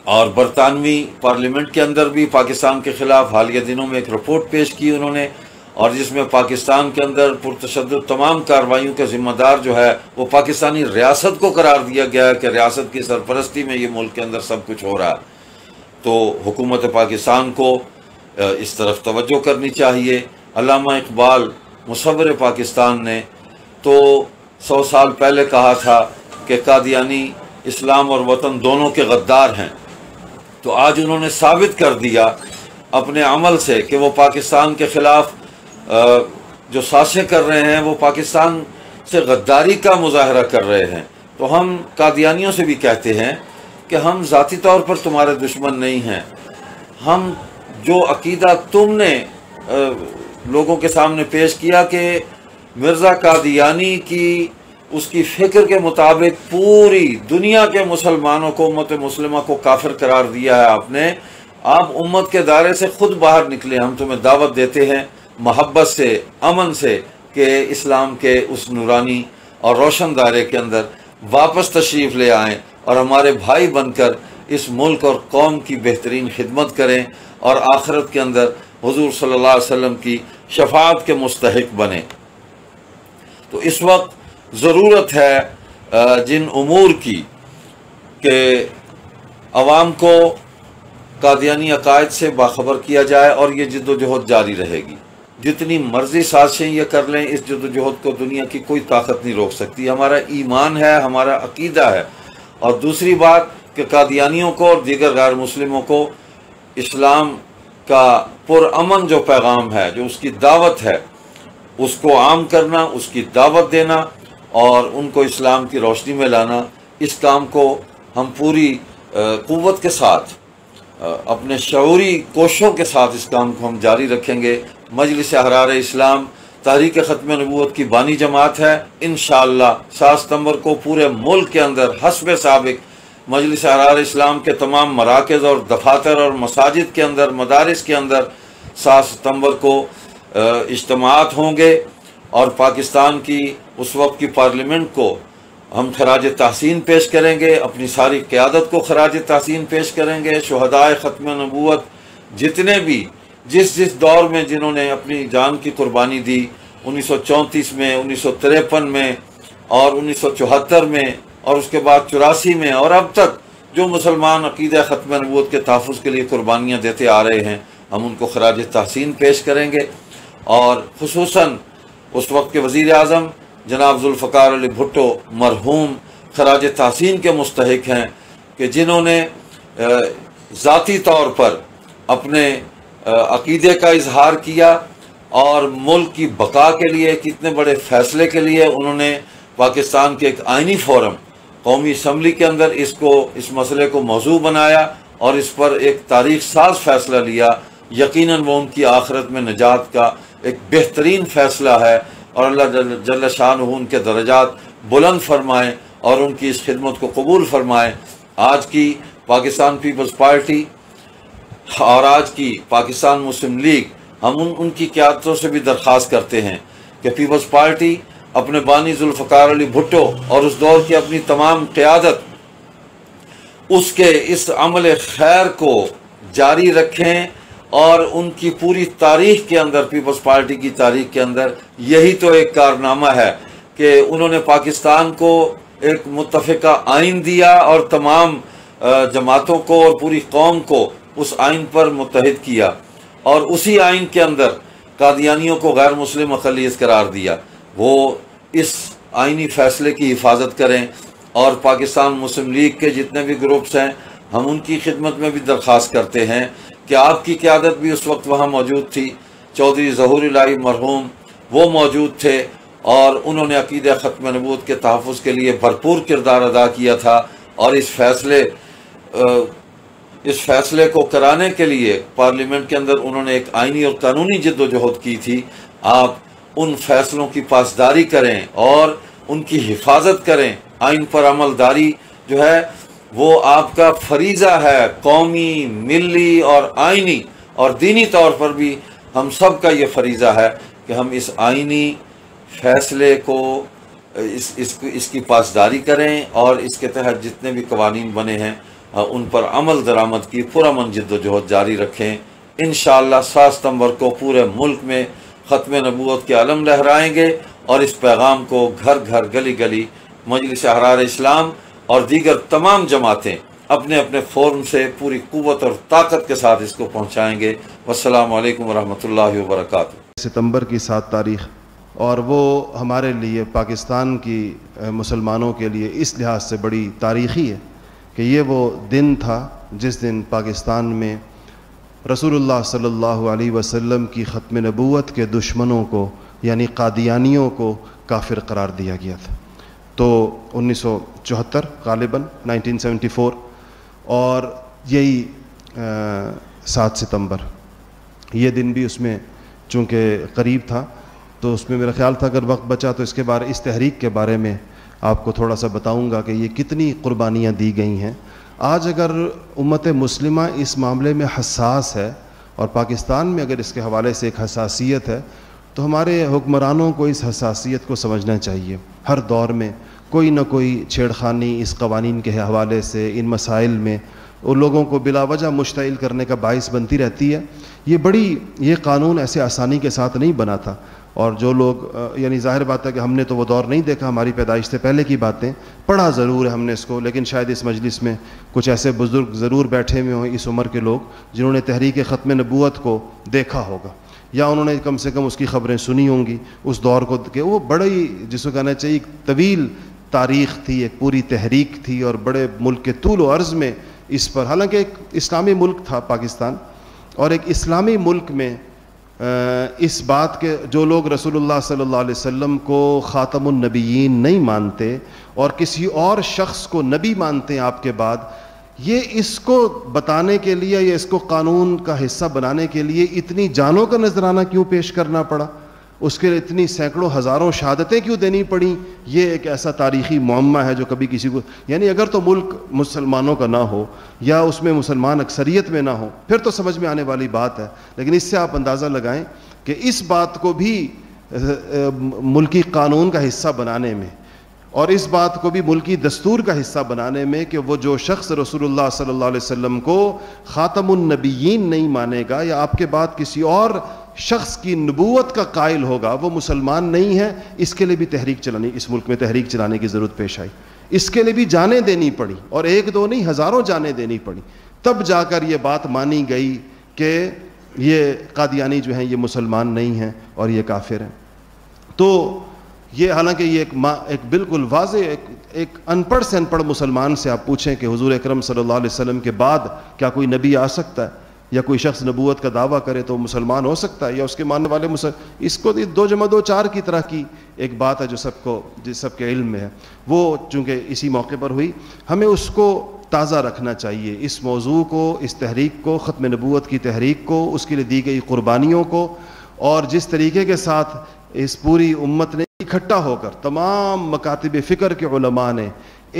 Speaker 6: اور برطانوی پارلیمنٹ کے اندر بھی پاکستان کے خلاف حالیہ دنوں میں ایک رپورٹ پیش کی انہوں نے، اور جس میں پاکستان کے اندر پرتشدد تمام کارروائیوں کا ذمہ دار جو ہے وہ پاکستانی ریاست کو قرار دیا گیا ہے کہ ریاست کی سرپرستی میں یہ ملک کے اندر سب کچھ ہو رہا ہے۔ تو حکومت پاکستان کو اس طرف توجہ کرنی چاہیے۔ علامہ اقبال مصور پاکستان نے تو 100 سال پہلے کہا تھا کہ قادیانی اسلام اور وطن دونوں کے غدار ہیں، تو آج انہوں نے ثابت کر دیا اپنے عمل سے کہ وہ پاکستان کے خلاف جو سازشیں کر رہے ہیں وہ پاکستان سے غداری کا مظاہرہ کر رہے ہیں۔ تو ہم قادیانیوں سے بھی کہتے ہیں کہ ہم ذاتی طور پر تمہارے دشمن نہیں ہیں، ہم جو عقیدہ تم نے لوگوں کے سامنے پیش کیا کہ مرزا قادیانی کی اس کی فکر کے مطابق پوری دنیا کے مسلمانوں کو، امت مسلمہ کو کافر قرار دیا ہے آپ امت کے دائرے سے خود باہر نکلے، ہم تمہیں دعوت دیتے ہیں محبت سے، امن سے، کہ اسلام کے اس نورانی اور روشن دائرے کے اندر واپس تشریف لے آئیں اور ہمارے بھائی بن کر اس ملک اور قوم کی بہترین خدمت کریں اور آخرت کے اندر حضور صلی اللہ علیہ وسلم کی شفاعت کے مستحق بنیں۔ تو اس وقت ضرورت ہے جن امور کی کہ عوام کو قادیانی عقائد سے باخبر کیا جائے، اور یہ جد و جہد جاری رہے گی۔ جتنی مرضی سازشیں یہ کر لیں، اس جد و جہد کو دنیا کی کوئی طاقت نہیں روک سکتی۔ ہمارا ایمان ہے، ہمارا عقیدہ ہے۔ اور دوسری بات کہ قادیانیوں کو اور دیگر غیر مسلموں کو اسلام کا پرامن جو پیغام ہے، جو اس کی دعوت ہے، اس کو عام کرنا، اس کی دعوت دینا اور ان کو اسلام کی روشنی میں لانا، اس کام کو ہم پوری قوت کے ساتھ، اپنے شعوری کوششوں کے ساتھ اس کام کو ہم جاری رکھیں گے۔ مجلس احرار اسلام تحریک ختم نبوت کی بانی جماعت ہے۔ انشاءاللہ 7 ستمبر کو پورے ملک کے اندر حسب سابق مجلس احرار اسلام کے تمام مراکز اور دفاتر اور مساجد کے اندر، مدارس کے اندر 7 ستمبر کو اجتماعات ہوں گے، اور پاکستان کی اس وقت کی پارلیمنٹ کو ہم خراج تحسین پیش کریں گے، اپنی ساری قیادت کو خراج تحسین پیش کریں گے۔ شہدائے ختم نبوت جتنے بھی جس دور میں جنہوں نے اپنی جان کی قربانی دی، 1934 میں، 1953 میں اور 1974 میں اور اس کے بعد 84 میں، اور اب تک جو مسلمان عقیدہ ختم نبوت کے تحفظ کے لیے قربانیاں دیتے آ رہے ہیں، ہم ان کو خراج تحسین پیش کریں گے، اور خصوصاً اس وقت کے وزیر اعظم جناب ذوالفقار علی بھٹو مرحوم خراج تحسین کے مستحق ہیں، کہ جنہوں نے ذاتی طور پر اپنے عقیدے کا اظہار کیا اور ملک کی بقا کے لیے کتنے بڑے فیصلے کے لیے انہوں نے پاکستان کے ایک آئینی فورم قومی اسمبلی کے اندر اس مسئلے کو موضوع بنایا اور اس پر ایک تاریخ ساز فیصلہ لیا۔ یقیناً وہ ان کی آخرت میں نجات کا ایک بہترین فیصلہ ہے، اور اللہ جل شانہ ان کے درجات بلند فرمائے اور ان کی اس خدمت کو قبول فرمائے۔ آج کی پاکستان پیپلز پارٹی اور آج کی پاکستان مسلم لیگ، ہم ان کی قیادتوں سے بھی درخواست کرتے ہیں کہ پیپلز پارٹی اپنے بانی ذوالفقار علی بھٹو اور اس دور کی اپنی تمام قیادت اس کے اس عمل خیر کو جاری رکھیں، اور ان کی پوری تاریخ کے اندر، پیپلز پارٹی کی تاریخ کے اندر یہی تو ایک کارنامہ ہے کہ انہوں نے پاکستان کو ایک متفقہ آئین دیا اور تمام جماعتوں کو اور پوری قوم کو اس آئین پر متحد کیا، اور اسی آئین کے اندر قادیانیوں کو غیر مسلم اقلیت قرار دیا۔ وہ اس آئینی فیصلے کی حفاظت کریں، اور پاکستان مسلم لیگ کے جتنے بھی گروپس ہیں، ہم ان کی خدمت میں بھی درخواست کرتے ہیں کہ آپ کی قیادت بھی اس وقت وہاں موجود تھی، چودھری ظہور الہی مرحوم وہ موجود تھے، اور انہوں نے عقیدہ ختم نبوت کے تحفظ کے لیے بھرپور کردار ادا کیا تھا، اور اس فیصلے کو کرانے کے لیے پارلیمنٹ کے اندر انہوں نے ایک آئینی اور قانونی جد و جہد کی تھی۔ آپ ان فیصلوں کی پاسداری کریں اور ان کی حفاظت کریں۔ آئین پر عمل داری جو ہے وہ آپ کا فریضہ ہے، قومی، ملی اور آئینی اور دینی طور پر بھی ہم سب کا یہ فریضہ ہے کہ ہم اس آئینی فیصلے کو اس کی پاسداری کریں، اور اس کے تحت جتنے بھی قوانین بنے ہیں ان پر عمل درآمد کی پرامن جد و جہد جاری رکھیں۔ انشاءاللہ 7 ستمبر کو پورے ملک میں ختم نبوت کے علم لہرائیں گے، اور اس پیغام کو گھر گھر، گلی گلی مجلس احرار اسلام اور دیگر تمام جماعتیں اپنے اپنے فورم سے پوری قوت اور طاقت کے ساتھ اس کو پہنچائیں گے۔ والسلام علیکم ورحمۃ اللہ وبرکاتہ۔
Speaker 7: ستمبر کی 7 تاریخ، اور وہ ہمارے لیے، پاکستان کی مسلمانوں کے لیے اس لحاظ سے بڑی تاریخی ہے کہ یہ وہ دن تھا جس دن پاکستان میں رسول اللہ صلی اللہ علیہ وسلم کی ختم نبوت کے دشمنوں کو، یعنی قادیانیوں کو کافر قرار دیا گیا تھا۔ تو 1974 غالباً 1974، اور یہی 7 ستمبر یہ دن بھی اس میں چونکہ قریب تھا، تو اس میں میرا خیال تھا اگر وقت بچا تو اس تحریک کے بارے میں آپ کو تھوڑا سا بتاؤں گا کہ یہ کتنی قربانیاں دی گئی ہیں۔ آج اگر امت مسلمہ اس معاملے میں حساس ہے، اور پاکستان میں اگر اس کے حوالے سے ایک حساسیت ہے، تو ہمارے حکمرانوں کو اس حساسیت کو سمجھنا چاہیے۔ ہر دور میں کوئی نہ کوئی چھیڑخانی اس قوانین کے حوالے سے، ان مسائل میں ان لوگوں کو بلا وجہ مشتعل کرنے کا باعث بنتی رہتی ہے۔ یہ قانون ایسے آسانی کے ساتھ نہیں بنا تھا، اور جو لوگ یعنی ظاہر بات ہے کہ ہم نے تو وہ دور نہیں دیکھا، ہماری پیدائش سے پہلے کی باتیں پڑھا ضرور ہے ہم نے اس کو، لیکن شاید اس مجلس میں کچھ ایسے بزرگ ضرور بیٹھے ہوئے ہوں اس عمر کے لوگ جنہوں نے تحریک ختم نبوت کو دیکھا ہوگا، یا انہوں نے کم سے کم اس کی خبریں سنی ہوں گی اس دور کو، کہ وہ بڑی جس کو کہنا چاہیے طویل تاریخ تھی، ایک پوری تحریک تھی، اور بڑے ملک کے طول و عرض میں اس پر، حالانکہ ایک اسلامی ملک تھا پاکستان، اور ایک اسلامی ملک میں اس بات کے جو لوگ رسول اللہ صلی اللہ علیہ وسلم کو خاتم النبیین نہیں مانتے اور کسی اور شخص کو نبی مانتے ہیں آپ کے بعد، یہ اس کو بتانے کے لیے یا اس کو قانون کا حصہ بنانے کے لیے اتنی جانوں کا نذرانہ کیوں پیش کرنا پڑا، اس کے اتنی سینکڑوں ہزاروں شہادتیں کیوں دینی پڑیں، یہ ایک ایسا تاریخی معمہ ہے جو کبھی کسی کو، یعنی اگر تو ملک مسلمانوں کا نہ ہو یا اس میں مسلمان اکثریت میں نہ ہو پھر تو سمجھ میں آنے والی بات ہے، لیکن اس سے آپ اندازہ لگائیں کہ اس بات کو بھی ملکی قانون کا حصہ بنانے میں، اور اس بات کو بھی ملکی دستور کا حصہ بنانے میں کہ وہ جو شخص رسول اللہ صلی اللہ علیہ وسلم کو خاتم النبیین نہیں مانے گا یا آپ کے بعد کسی اور شخص کی نبوت کا قائل ہوگا وہ مسلمان نہیں ہے، اس کے لیے بھی تحریک چلانی، اس ملک میں تحریک چلانے کی ضرورت پیش آئی، اس کے لیے بھی جانیں دینی پڑی، اور ایک دو نہیں ہزاروں جانیں دینی پڑی، تب جا کر یہ بات مانی گئی کہ یہ قادیانی جو ہیں یہ مسلمان نہیں ہیں اور یہ کافر ہیں. تو یہ حالانکہ یہ ایک بالکل واضح ایک ان پڑھ سے ان پڑھ مسلمان سے آپ پوچھیں کہ حضور اکرم صلی اللہ علیہ وسلم کے بعد کیا کوئی نبی آ سکتا ہے یا کوئی شخص نبوت کا دعویٰ کرے تو مسلمان ہو سکتا ہے یا اس کے ماننے والے اس کو 2 + 2 4 کی طرح کی ایک بات ہے جو سب کے علم میں ہے. وہ چونکہ اسی موقع پر ہوئی, ہمیں اس کو تازہ رکھنا چاہیے, اس موضوع کو, اس تحریک کو, ختم نبوت کی تحریک کو, اس کے لیے دی گئی قربانیوں کو, اور جس طریقے کے ساتھ اس پوری امت نے اکٹھا ہو کر تمام مکاتب فکر کے علماء نے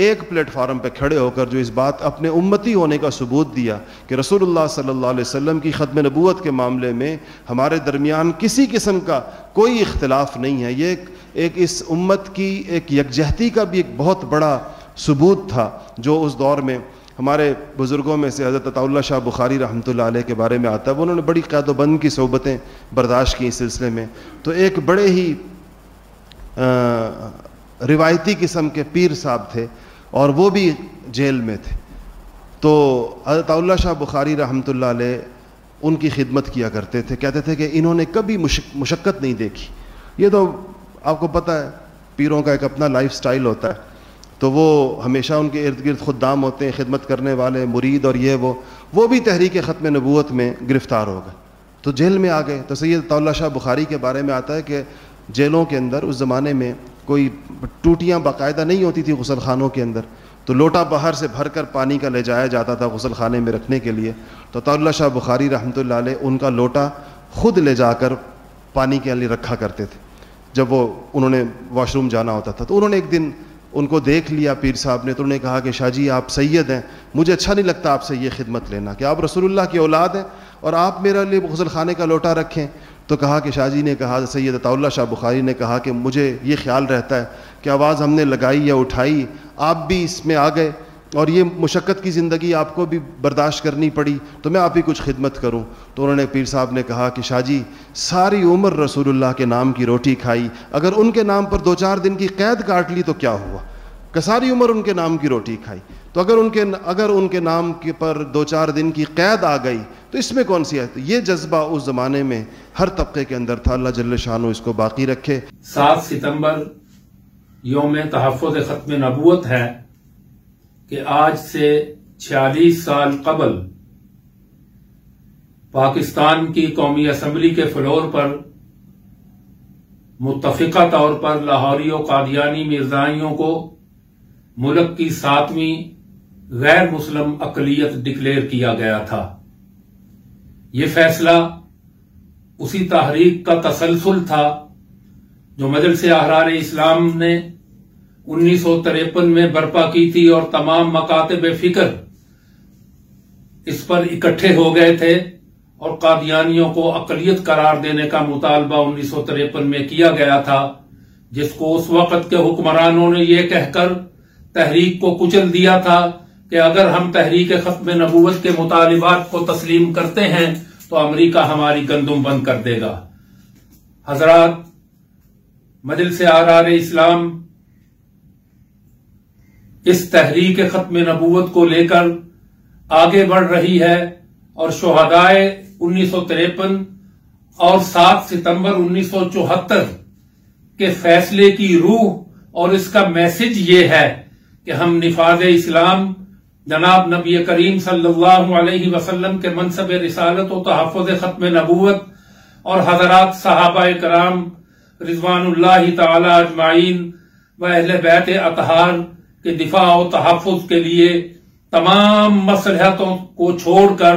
Speaker 7: ایک پلیٹ فارم پہ کھڑے ہو کر جو اس بات اپنے امتی ہونے کا ثبوت دیا کہ رسول اللہ صلی اللہ علیہ وسلم کی ختم نبوت کے معاملے میں ہمارے درمیان کسی قسم کا کوئی اختلاف نہیں ہے. یہ ایک اس امت کی ایک یکجہتی کا بھی ایک بہت بڑا ثبوت تھا جو اس دور میں ہمارے بزرگوں میں سے حضرت عطا اللہ شاہ بخاری رحمۃ اللہ علیہ کے بارے میں آتا ہے. انہوں نے بڑی قید و بند کی صحبتیں برداشت کی اس سلسلے میں, تو ایک بڑے ہی روایتی قسم کے پیر صاحب تھے اور وہ بھی جیل میں تھے. تو حضرت عطا اللہ شاہ بخاری رحمۃ اللہ علیہ ان کی خدمت کیا کرتے تھے, کہتے تھے کہ انہوں نے کبھی مشقت نہیں دیکھی. یہ تو آپ کو پتہ ہے پیروں کا ایک اپنا لائف سٹائل ہوتا ہے, تو وہ ہمیشہ ان کے ارد گرد خدام ہوتے ہیں, خدمت کرنے والے مرید, اور وہ بھی تحریک ختم نبوت میں گرفتار ہو گئے تو جیل میں آ گئے. تو سید عطا اللہ شاہ بخاری کے بارے میں آتا ہے کہ جیلوں کے اندر اس زمانے میں کوئی ٹوٹیاں باقاعدہ نہیں ہوتی تھی غسل خانوں کے اندر, تو لوٹا باہر سے بھر کر پانی کا لے جایا جاتا تھا غسل خانے میں رکھنے کے لیے. تو عطا اللہ شاہ بخاری رحمۃ اللہ علیہ ان کا لوٹا خود لے جا کر پانی کے لیے رکھا کرتے تھے جب انہوں نے واش روم جانا ہوتا تھا. تو انہوں نے ایک دن ان کو دیکھ لیا پیر صاحب نے, تو انہوں نے کہا کہ شاہ جی آپ سید ہیں, مجھے اچھا نہیں لگتا آپ سے یہ خدمت لینا کہ آپ رسول اللہ کی اولاد ہیں اور آپ میرے لیے غسل خانے کا لوٹا رکھیں. تو کہا کہ شاہ جی نے کہا, سید عطا اللہ شاہ بخاری نے کہا کہ مجھے یہ خیال رہتا ہے کہ آواز ہم نے لگائی یا اٹھائی, آپ بھی اس میں آ گئے اور یہ مشقت کی زندگی آپ کو بھی برداشت کرنی پڑی, تو میں آپ ہی کچھ خدمت کروں. تو انہوں نے پیر صاحب نے کہا کہ شاہ جی ساری عمر رسول اللہ کے نام کی روٹی کھائی, اگر ان کے نام پر 2-4 دن کی قید کاٹ لی تو کیا ہوا, کہ ساری عمر ان کے نام کی روٹی کھائی. تو اگر ان کے نام کے پر 2-4 دن کی قید آ گئی تو اس میں کون سی ہے. یہ جذبہ اس زمانے میں ہر طبقے کے اندر تھا. اللہ جل شانہ اس کو باقی رکھے.
Speaker 8: 7 ستمبر یوم تحفظ ختم نبوت ہے کہ آج سے 46 سال قبل پاکستان کی قومی اسمبلی کے فلور پر متفقہ طور پر لاہوری و قادیانی مرزائیوں کو ملک کی 7ویں غیر مسلم اقلیت ڈکلیئر کیا گیا تھا. یہ فیصلہ اسی تحریک کا تسلسل تھا جو مجلس احرار اسلام نے 1953 میں برپا کی تھی اور تمام مکاتب فکر اس پر اکٹھے ہو گئے تھے اور قادیانیوں کو اقلیت قرار دینے کا مطالبہ 1953 میں کیا گیا تھا, جس کو اس وقت کے حکمرانوں نے یہ کہہ کر تحریک کو کچل دیا تھا کہ اگر ہم تحریک ختم نبوت کے مطالبات کو تسلیم کرتے ہیں تو امریکہ ہماری گندم بند کر دے گا. حضرات, مجلس احرار اسلام اس تحریک ختم نبوت کو لے کر آگے بڑھ رہی ہے اور شہدائے 1953 اور 7 ستمبر 1974 کے فیصلے کی روح اور اس کا میسج یہ ہے کہ ہم نفاذ اسلام جناب نبی کریم صلی اللہ علیہ وسلم کے منصب رسالت و تحفظ ختم نبوت اور حضرات صحابہ کرام رضوان اللہ تعالی اجمعین و اہل بیت اطہار کے دفاع و تحفظ کے لیے تمام مصلحتوں کو چھوڑ کر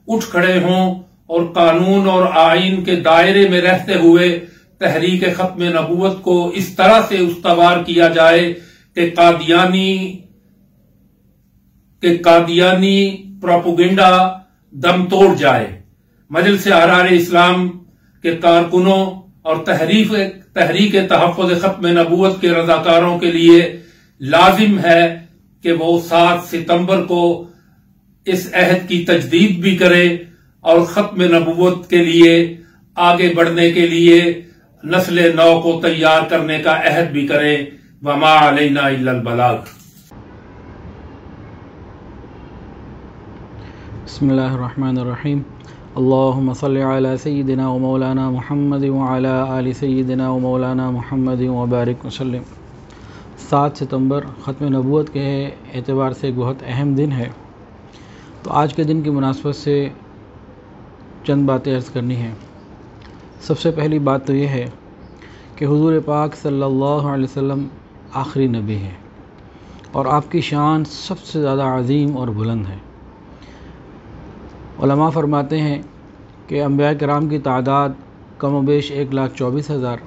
Speaker 8: اٹھ کھڑے ہوں اور قانون اور آئین کے دائرے میں رہتے ہوئے تحریک ختم نبوت کو اس طرح سے استوار کیا جائے کہ قادیانی پروپیگنڈا دم توڑ جائے. مجلس احرار اسلام کے کارکنوں اور تحریک تحفظ ختم نبوت کے رضاکاروں کے لیے لازم ہے کہ وہ 7 ستمبر کو اس عہد کی تجدید بھی کرے اور ختم نبوت کے لیے آگے بڑھنے کے لیے نسل نو کو تیار کرنے کا عہد بھی کرے. وما علینا الا البلاغ.
Speaker 9: بسم اللہ الرحمن الرحیم. اللہم صلی علی سیدنا و مولانا محمد وعلی آل سیدنا و مولانا محمد وبارک وسلم۔ 7 ستمبر ختم نبوت کے اعتبار سے ایک بہت اہم دن ہے، تو آج کے دن کی مناسبت سے چند باتیں عرض کرنی ہیں۔ سب سے پہلی بات تو یہ ہے کہ حضور پاک صلی اللہ علیہ وسلم آخری نبی ہیں اور آپ کی شان سب سے زیادہ عظیم اور بلند ہے۔ علماء فرماتے ہیں کہ انبیاء کرام کی تعداد کم و بیش 1,24,000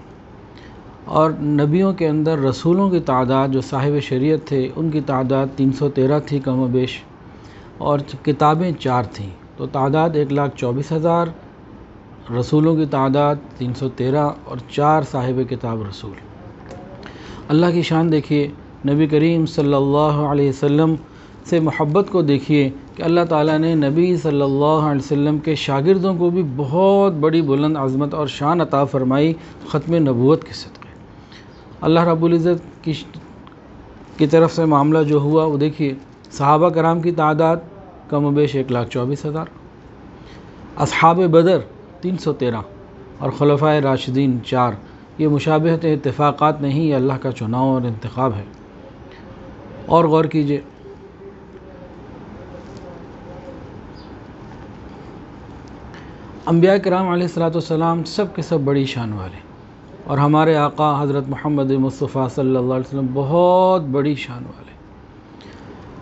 Speaker 9: اور نبیوں کے اندر رسولوں کی تعداد جو صاحب شریعت تھے ان کی تعداد 313 تھی کم و بیش، اور کتابیں 4 تھیں، تو تعداد 1,24,000، رسولوں کی تعداد 313 اور 4 صاحب کتاب رسول۔ اللہ کی شان دیکھیے، نبی کریم صلی اللہ علیہ وسلم سے محبت کو دیکھیے کہ اللہ تعالیٰ نے نبی صلی اللہ علیہ وسلم کے شاگردوں کو بھی بہت بڑی بلند عظمت اور شان عطا فرمائی ختم نبوت کے صدقے۔ اللہ رب العزت کی طرف سے معاملہ جو ہوا وہ دیکھیے، صحابہ کرام کی تعداد کم و بیش 1,24,000، اصحاب بدر 313 اور خلفائے راشدین 4۔ یہ مشابہت اتفاقات نہیں، یہ اللہ کا چناؤ اور انتخاب ہے۔ اور غور کیجئے، انبیاء کرام علیہ السلام سب کے سب بڑی شان والے، اور ہمارے آقا حضرت محمد مصطفیٰ صلی اللہ علیہ وسلم بہت بڑی شان والے۔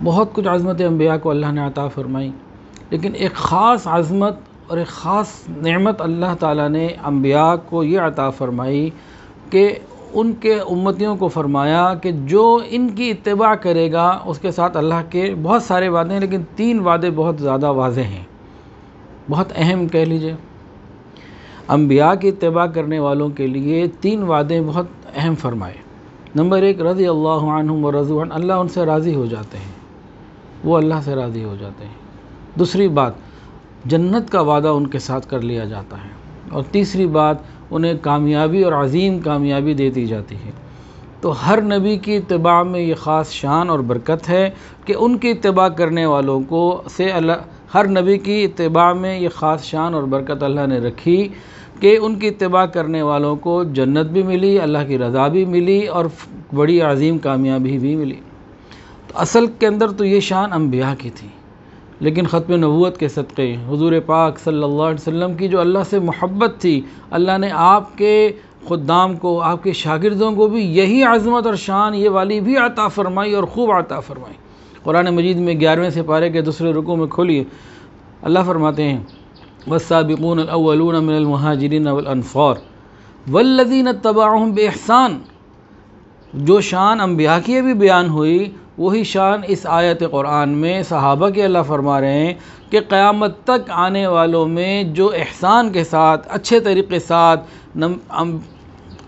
Speaker 9: بہت کچھ عظمت انبیاء کو اللہ نے عطا فرمائی، لیکن ایک خاص عظمت اور ایک خاص نعمت اللہ تعالیٰ نے انبیاء کو یہ عطا فرمائی کہ ان کے امتیوں کو فرمایا کہ جو ان کی اتباع کرے گا اس کے ساتھ اللہ کے بہت سارے وعدے ہیں، لیکن 3 وعدے بہت زیادہ واضح ہیں، بہت اہم کہہ لیجئے۔ انبیاء کی اتباع کرنے والوں کے لیے 3 وعدے بہت اہم فرمائے۔ نمبر 1، رضی اللہ عنہم ورضوا عنہ، اللہ ان سے راضی ہو جاتے ہیں، وہ اللہ سے راضی ہو جاتے ہیں۔ دوسری بات، جنت کا وعدہ ان کے ساتھ کر لیا جاتا ہے۔ اور تیسری بات، انہیں کامیابی اور عظیم کامیابی دے دی جاتی ہے۔ تو ہر نبی کی اتباع میں یہ خاص شان اور برکت ہے کہ ان کی اتباع کرنے والوں کو سے اللہ، ہر نبی کی اتباع میں یہ خاص شان اور برکت اللہ نے رکھی کہ ان کی اتباع کرنے والوں کو جنت بھی ملی، اللہ کی رضا بھی ملی اور بڑی عظیم کامیابی بھی ملی۔ تو اصل کے اندر تو یہ شان انبیاء کی تھی، لیکن ختم نبوت کے صدقے حضور پاک صلی اللہ علیہ وسلم کی جو اللہ سے محبت تھی، اللہ نے آپ کے خدام کو، آپ کے شاگردوں کو بھی یہی عظمت اور شان یہ والی بھی عطا فرمائی اور خوب عطا فرمائی۔ قرآن مجید میں 11ویں سپارے کے دوسرے رکوع میں کھولیے، اللہ فرماتے ہیں والسابقون الاولون من المہاجرین والانصار والذین اتبعوہم بإحسان۔ جو شان انبیاء کی بھی بیان ہوئی، وہی شان اس آیت قرآن میں صحابہ کے اللہ فرما رہے ہیں کہ قیامت تک آنے والوں میں جو احسان کے ساتھ، اچھے طریقے ساتھ،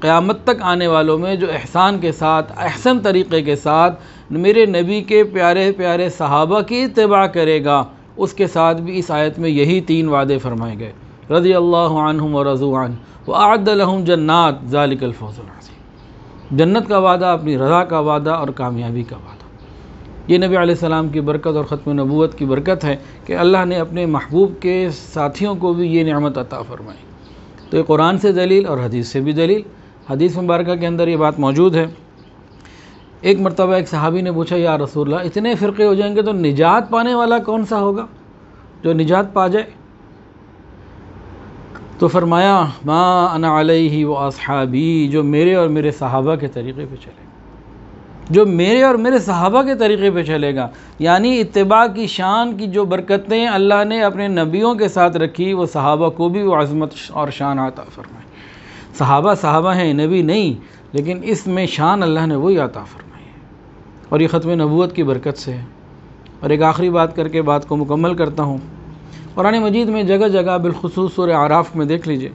Speaker 9: قیامت تک آنے والوں میں جو احسان کے ساتھ، احسن طریقے کے ساتھ میرے نبی کے پیارے پیارے صحابہ کی اتباع کرے گا، اس کے ساتھ بھی اس آیت میں یہی 3 وعدے فرمائے گئے، رضی اللہ عنہم ورضوا عنہ وأعد لهم جنات ذلک الفوز العظیم۔ جنت کا وعدہ، اپنی رضا کا وعدہ اور کامیابی کا وعدہ۔ یہ نبی علیہ السلام کی برکت اور ختم نبوت کی برکت ہے کہ اللہ نے اپنے محبوب کے ساتھیوں کو بھی یہ نعمت عطا فرمائی۔ تو یہ قرآن سے دلیل اور حدیث سے بھی دلیل، حدیث مبارکہ کے اندر یہ بات موجود ہے۔ ایک مرتبہ ایک صحابی نے پوچھا، یا رسول اللہ، اتنے فرقے ہو جائیں گے تو نجات پانے والا کون سا ہوگا جو نجات پا جائے؟ تو فرمایا، ما انا علیہ و اصحابی، جو میرے اور میرے صحابہ کے طریقے پہ چلے گا، جو میرے اور میرے صحابہ کے طریقے پہ چلے گا۔ یعنی اتباع کی شان کی جو برکتیں اللہ نے اپنے نبیوں کے ساتھ رکھی، وہ صحابہ کو بھی وہ عظمت اور شان عطا فرمائی۔ صحابہ ہیں، نبی نہیں، لیکن اس میں شان اللہ نے وہی عطا فرمائی ہے، اور یہ ختم نبوت کی برکت سے ہے۔ اور ایک آخری بات کر کے بات کو مکمل کرتا ہوں۔ قرآن مجید میں جگہ جگہ، بالخصوص سورہ اعراف میں دیکھ لیجئے،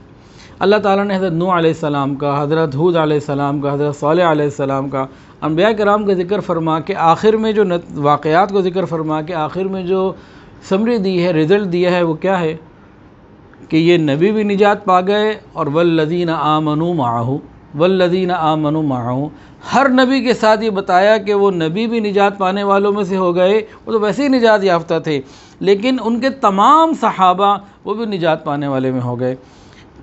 Speaker 9: اللہ تعالیٰ نے حضرت نوح علیہ السلام کا، حضرت ہود علیہ السلام کا، حضرت صالح علیہ السلام کا، انبیاء کرام کا ذکر فرما کے آخر میں جو واقعات کو ذکر فرما کے آخر میں جو سمری دی ہے، رزلٹ دیا ہے، وہ کیا ہے کہ یہ نبی بھی نجات پا گئے، اور والذین آمنوا معہ، والذین آمنوا معہ، ہر نبی کے ساتھ یہ بتایا کہ وہ نبی بھی نجات پانے والوں میں سے ہو گئے، وہ تو ویسے ہی نجات یافتہ تھے، لیکن ان کے تمام صحابہ وہ بھی نجات پانے والے میں ہو گئے۔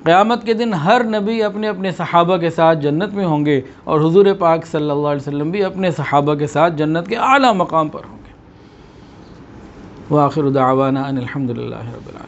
Speaker 9: قیامت کے دن ہر نبی اپنے اپنے صحابہ کے ساتھ جنت میں ہوں گے، اور حضور پاک صلی اللہ علیہ وسلم بھی اپنے صحابہ کے ساتھ جنت کے اعلیٰ مقام پر ہوں گے۔ وآخر دعوانا ان الحمد للہ رب العالمین۔